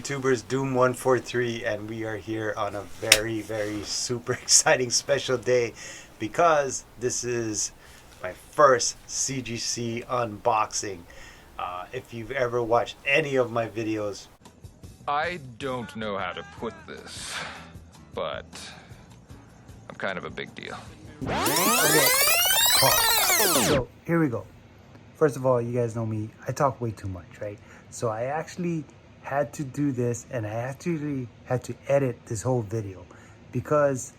YouTubers, Doom143, and we are here on a very super exciting special day because this is my first CGC unboxing. If you've ever watched any of my videos, I don't know how to put this, but I'm kind of a big deal. Okay. So here we go. First of all, you guys know me, I talk way too much, right? So I actually had to do this, and I actually had to edit this whole video because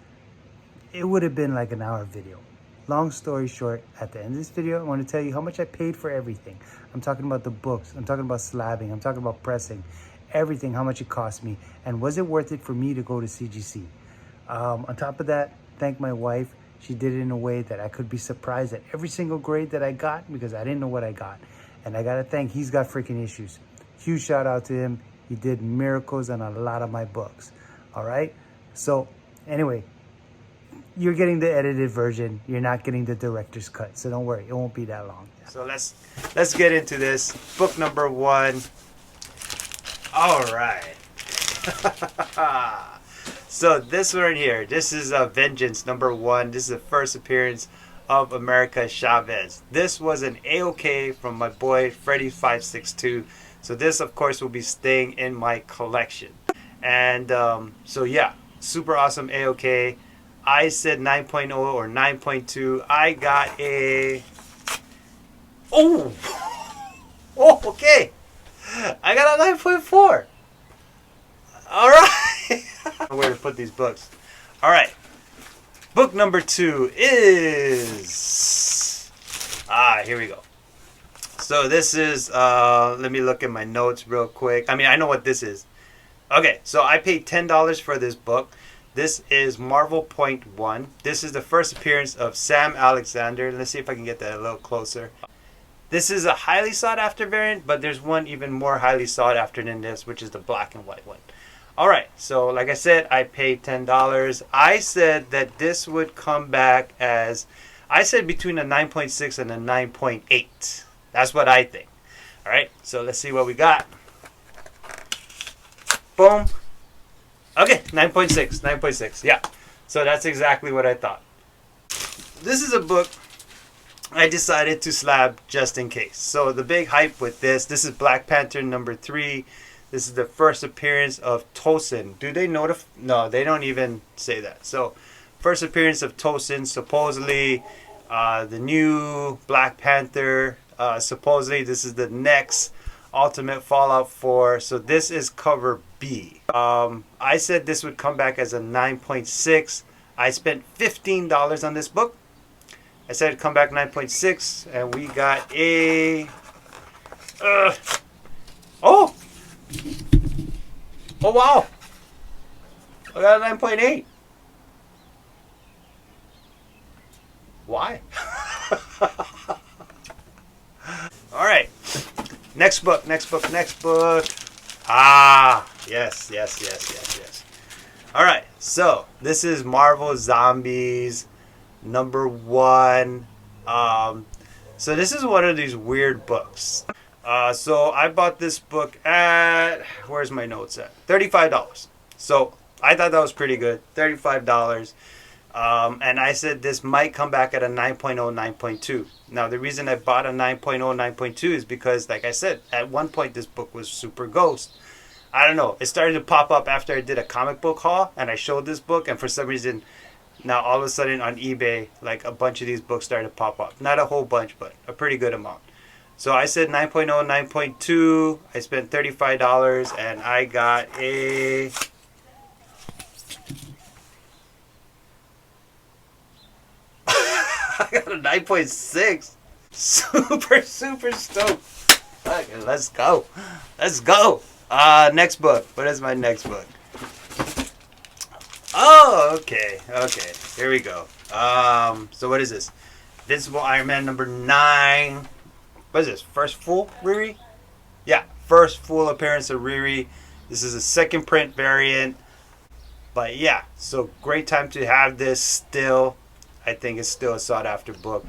it would have been like an hour video. Long story short, at the end of this video, I want to tell you how much I paid for everything. I'm talking about the books, I'm talking about slabbing, I'm talking about pressing, everything, how much it cost me, and was it worth it for me to go to CGC? On top of that, thank my wife. She did it in a way that I could be surprised at every single grade that I got because I didn't know what I got. And I gotta thank, he's got freaking issues. Huge shout out to him. He did miracles on a lot of my books. All right. So anyway, you're getting the edited version. You're not getting the director's cut. So don't worry, it won't be that long. so let's get into this. Book number 1. All right. So this one here, this is Vengeance number 1. This is the first appearance of America Chavez. This was an A-OK from my boy Freddy562. So this, of course, will be staying in my collection. And so yeah, super awesome A-OK. I said 9.0 or 9.2. I got a... Oh, okay. I got a 9.4. All right. Where to put these books. All right. Book number 2 is... here we go. So this is, let me look at my notes real quick. I mean, I know what this is. Okay, so I paid $10 for this book. This is Marvel Point 1. This is the first appearance of Sam Alexander. Let's see if I can get that a little closer. This is a highly sought after variant, but there's one even more highly sought after than this, which is the black and white one. Alright, so like I said, I paid $10. I said that this would come back as, I said between a 9.6 and a 9.8. That's what I think. Alright, so let's see what we got. Boom. Okay, 9.6, 9.6, yeah. So that's exactly what I thought. This is a book I decided to slab just in case. So the big hype with this is Black Panther number 3. This is the first appearance of Tosin. Do they notify? No, they don't even say that. So, first appearance of Tosin. Supposedly, the new Black Panther. Supposedly, this is the next Ultimate Fallout 4. So, this is cover B. I said this would come back as a 9.6. I spent $15 on this book. I said it'd come back 9.6. And we got a... Oh! Oh wow! I got a 9.8. Why? Alright. Next book. Yes. Alright, so this is Marvel Zombies number 1. So this is one of these weird books. So I bought this book at, where's my notes at? $35. So I thought that was pretty good. $35. And I said this might come back at a 9.0, 9.2. Now the reason I bought a 9.0, 9.2 is because, like I said, at one point this book was super ghost. I don't know. It started to pop up after I did a comic book haul and I showed this book, and for some reason now all of a sudden on eBay, like a bunch of these books started to pop up. Not a whole bunch, but a pretty good amount. So I said 9.0, 9.2. I spent $35 and I got a... I got a 9.6. Super stoked. Okay, let's go. Next book. What is my next book? Oh, okay. Here we go. So what is this? Invincible Iron Man number 9. What is this? First full Riri? Yeah, first full appearance of Riri. This is a second print variant. But yeah, so great time to have this still. I think it's still a sought after book.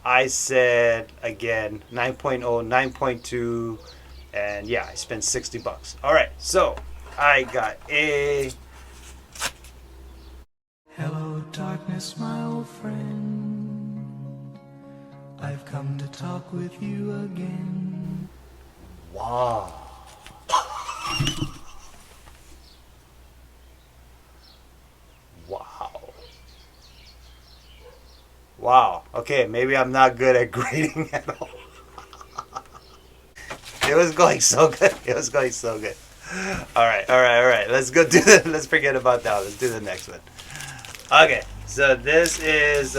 I said, again, 9.0, 9.2, and yeah, I spent $60. All right, so I got a... Hello, darkness, my old friend. I've come to talk with you again. Wow. Wow. Wow. Okay, maybe I'm not good at grading at all. It was going so good. It was going so good. All right, all right, all right. Let's go do that. Let's forget about that. Let's do the next one. Okay, so this is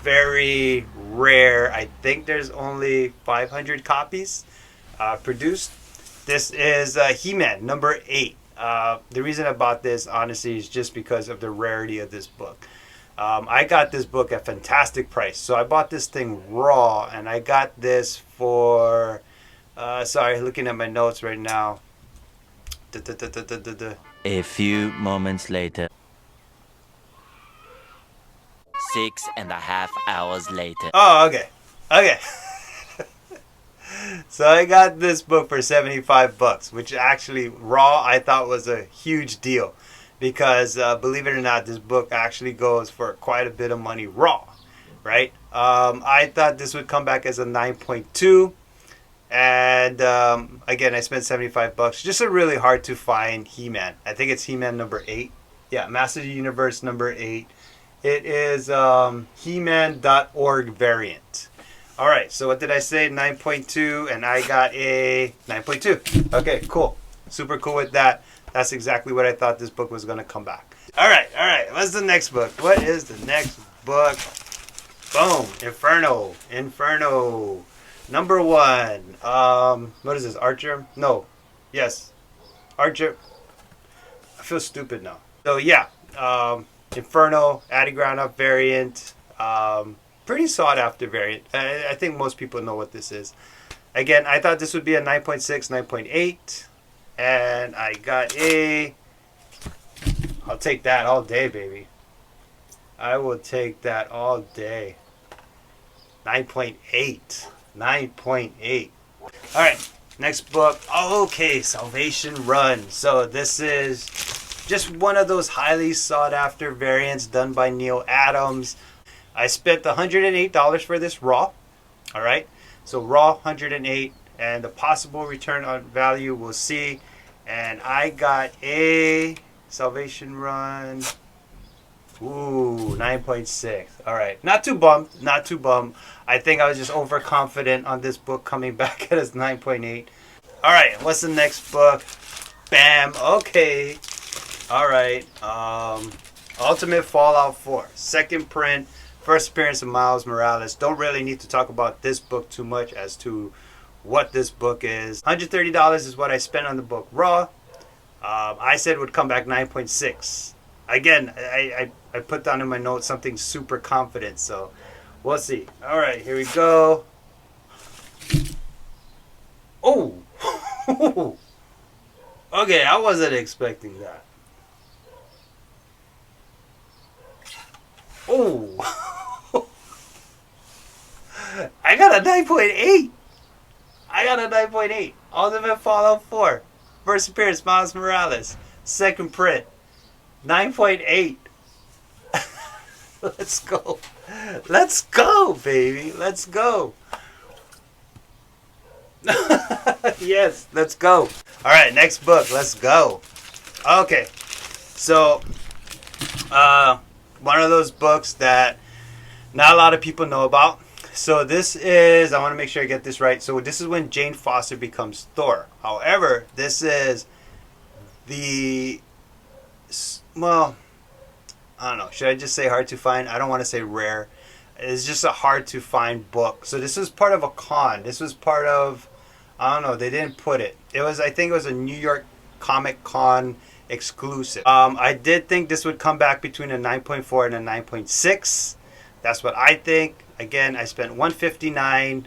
very rare. I think there's only 500 copies produced. This is He-Man number 8. The reason I bought this, honestly, is just because of the rarity of this book. I got this book at a fantastic price. So I bought this thing raw, and I got this for, sorry, looking at my notes right now. A few moments later. 6.5 hours later. Oh, okay. Okay. So I got this book for 75 bucks, which actually raw I thought was a huge deal because believe it or not, this book actually goes for quite a bit of money raw, right? I thought this would come back as a 9.2, and again, I spent 75 bucks. Just a really hard to find He-Man. I think it's He-Man number 8. Yeah, Master of the Universe number 8. It is He-Man.org variant. All right, so what did I say? 9.2, and I got a 9.2. Okay, cool. Super cool with that. That's exactly what I thought this book was going to come back. All right. What's the next book? What is the next book? Boom. Inferno. Number 1. What is this? Archer? No. Yes. Archer. I feel stupid now. So, yeah. Inferno, Adigrana variant. Pretty sought after variant. I think most people know what this is. Again, I thought this would be a 9.6, 9.8. And I got a... I'll take that all day, baby. I will take that all day. 9.8. 9.8. Alright, next book. Okay, Salvation Run. So this is just one of those highly sought after variants done by Neil Adams. I spent $108 for this raw. Alright, so raw $108, and the possible return on value we'll see. And I got a Salvation Run. Ooh, 9.6. Alright, not too bummed. I think I was just overconfident on this book coming back at its 9.8. Alright, what's the next book? Bam, okay. Alright, Ultimate Fallout 4. Second print. First appearance of Miles Morales. Don't really need to talk about this book too much as to what this book is. $130 is what I spent on the book raw. I said it would come back 9.6. Again, I put down in my notes something super confident, so we'll see. All right, here we go. Oh! Okay, I wasn't expecting that. Oh! I got a 9.8. Ultimate Fallout 4. First appearance, Miles Morales. Second print. 9.8. Let's go. Let's go, baby. Let's go. Yes, let's go. All right, next book. Let's go. Okay. So, one of those books that not a lot of people know about. So this is, I want to make sure I get this right. So this is when Jane Foster becomes Thor. However, this is the, well, I don't know. Should I just say hard to find? I don't want to say rare. It's just a hard to find book. So this was part of a con. This was part of, I don't know, they didn't put it. It was, I think it was a New York Comic Con exclusive. I did think this would come back between a 9.4 and a 9.6. That's what I think. Again, I spent $159.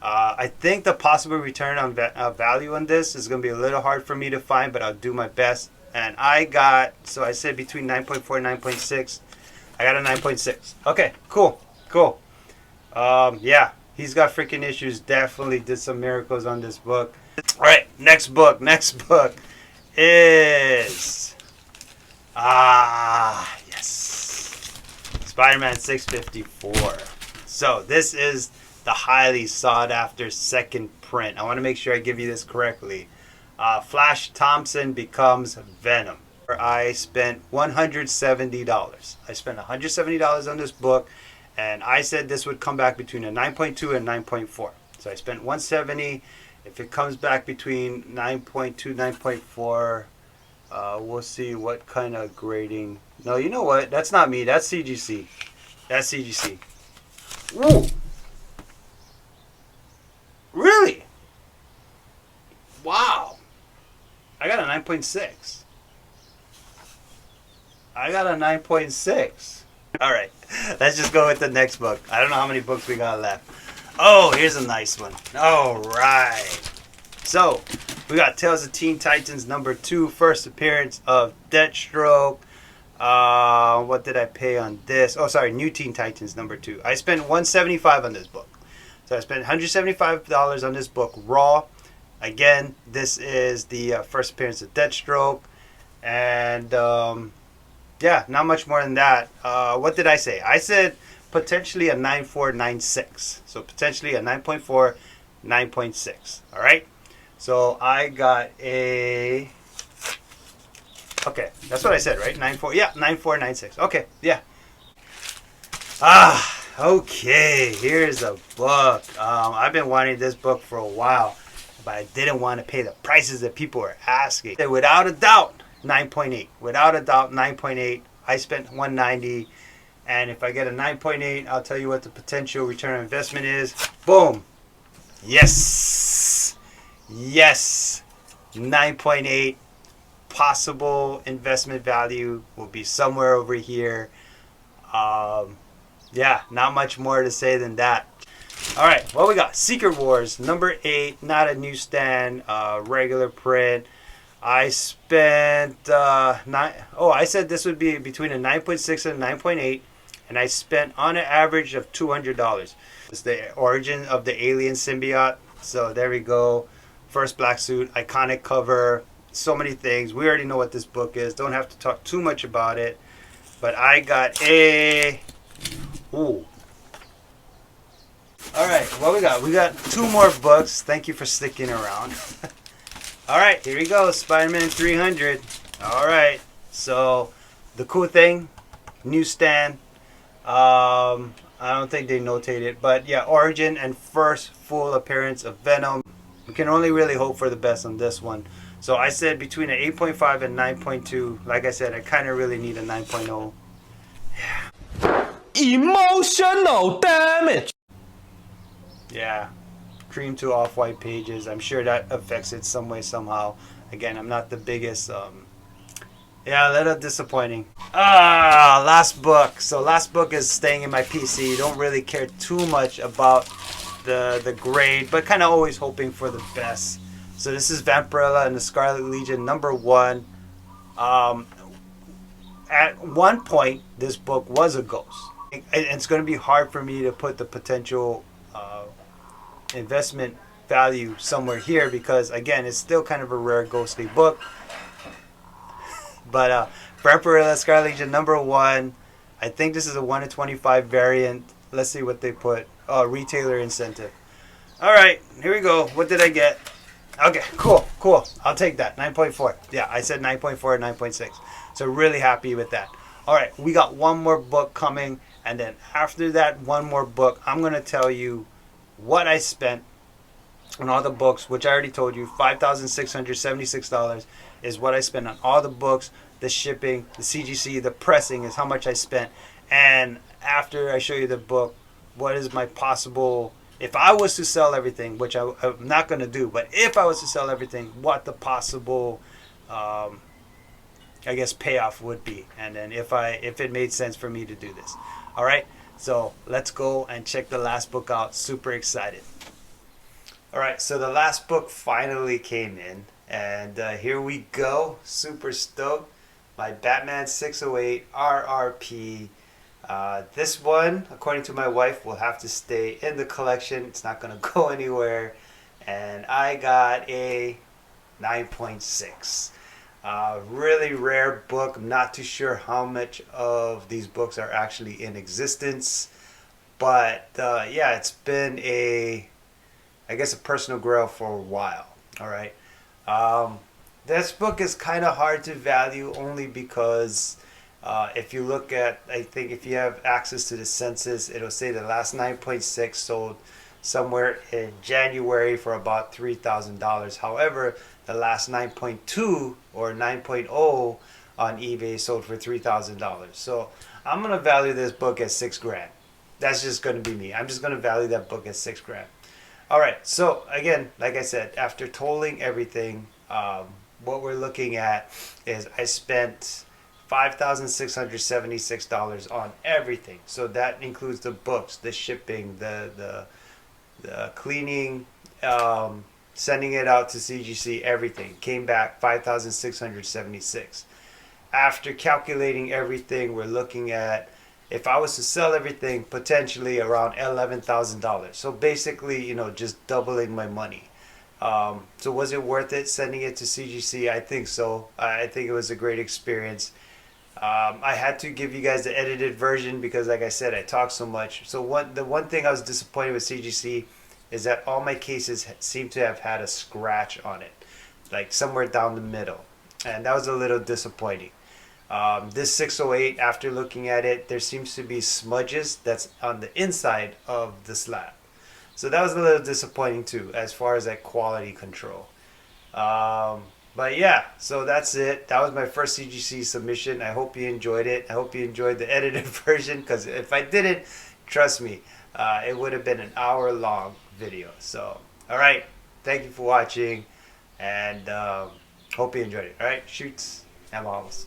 I think the possible return on value on this is going to be a little hard for me to find, but I'll do my best. And I got, so I said between 9.4 and 9.6. I got a 9.6. Okay, cool. Yeah, he's got freaking issues. Definitely did some miracles on this book. All right, Next book is yes, Spider-Man 654. So this is the highly sought after second print. I want to make sure I give you this correctly. Flash Thompson becomes Venom. I spent $170. I spent $170 on this book, and I said this would come back between a 9.2 and 9.4. So I spent $170. If it comes back between 9.2, 9.4, we'll see what kind of grading. No, you know what? That's not me. That's CGC. That's CGC. Ooh. Really? Wow. I got a 9.6. I got a 9.6. All right. Let's just go with the next book. I don't know how many books we got left. Oh, here's a nice one. All right. So, we got Tales of Teen Titans #2, first appearance of Deathstroke. What did I pay on this? Oh, sorry, New Teen Titans #2. I spent $175 on this book. So I spent $175 on this book raw. Again, this is the first appearance of Deathstroke. And, yeah, not much more than that. What did I say? I said potentially a 9.4, 9.6. So potentially a 9.4, 9.6. All right. So I got a. Okay, that's what I said, right? 9.4. Yeah, 9.4, 9.6. Okay, yeah. Okay. Here's a book. I've been wanting this book for a while, but I didn't want to pay the prices that people were asking. Without a doubt, 9.8. Without a doubt, 9.8. I spent $190. And if I get a 9.8, I'll tell you what the potential return on investment is. Boom. Yes. Yes. 9.8. Possible investment value will be somewhere over here. Yeah, not much more to say than that. All right, what we got? Secret Wars #8, not a newsstand, regular print. I spent I said this would be between a 9.6 and a 9.8, and I spent on an average of $200. It's the origin of the alien symbiote. So there we go. First black suit, iconic cover, so many things. We already know what this book is. Don't have to talk too much about it. But I got a ooh. All right, what we got? We got 2 more books. Thank you for sticking around. All right, here we go. Spider-Man 300. All right. So the cool thing, newsstand. I don't think they notate it, but yeah, origin and first full appearance of Venom. We can only really hope for the best on this one. So I said between an 8.5 and 9.2. Like I said, I kind of really need a 9.0. Yeah. Emotional damage. Yeah. Cream to off-white pages. I'm sure that affects it some way, somehow. Again, I'm not the biggest... yeah, a little disappointing. Last book. So last book is staying in my PC. Don't really care too much about the grade, but kind of always hoping for the best. So this is Vampirella and the Scarlet Legion #1. At one point, this book was a ghost. It's going to be hard for me to put the potential investment value somewhere here because, again, it's still kind of a rare ghostly book. But Vampirella Scarlet Legion #1. I think this is a 1 in 25 variant. Let's see what they put. Oh, retailer incentive. All right, here we go. What did I get? Okay, cool. I'll take that. 9.4. Yeah, I said 9.4 and 9.6. So really happy with that. All right, we got one more book coming. And then after that one more book, I'm going to tell you what I spent on all the books, which I already told you. $5,676 is what I spent on all the books. The shipping, the CGC, the pressing is how much I spent. And after I show you the book, what is my possible... If I was to sell everything, which I'm not going to do, but if I was to sell everything, what the possible, I guess, payoff would be. And then if it made sense for me to do this. All right, so let's go and check the last book out. Super excited. All right, so the last book finally came in. And here we go. Super stoked. My Batman 608 RRP. This one, according to my wife, will have to stay in the collection. It's not going to go anywhere. And I got a 9.6. Really rare book. I'm not too sure how much of these books are actually in existence, but yeah, it's been I guess a personal grail for a while. All right. This book is kind of hard to value only because if you look at, I think if you have access to the census, it'll say the last 9.6 sold somewhere in January for about $3,000. However, the last 9.2 or 9.0 on eBay sold for $3,000. So I'm gonna value this book at $6 grand. That's just gonna be me. I'm just gonna value that book at $6 grand. All right. So again, like I said, after tolling everything, what we're looking at is I spent $5,676 on everything. So that includes the books, the shipping, the cleaning, sending it out to CGC, everything. Came back 5,676. After calculating everything, we're looking at, if I was to sell everything, potentially around $11,000. So basically, just doubling my money. So was it worth it sending it to CGC? I think so. I think it was a great experience. I had to give you guys the edited version because, like I said, I talk so much. So the one thing I was disappointed with CGC is that all my cases seem to have had a scratch on it, like somewhere down the middle, and that was a little disappointing. This 608, after looking at it, there seems to be smudges that's on the inside of the slab. So that was a little disappointing too, as far as that quality control. But yeah, so that's it. That was my first CGC submission. I hope you enjoyed it. I hope you enjoyed the edited version, because if I didn't, trust me, it would have been an hour-long video. So, all right. Thank you for watching, and hope you enjoyed it. All right, shoots and balls.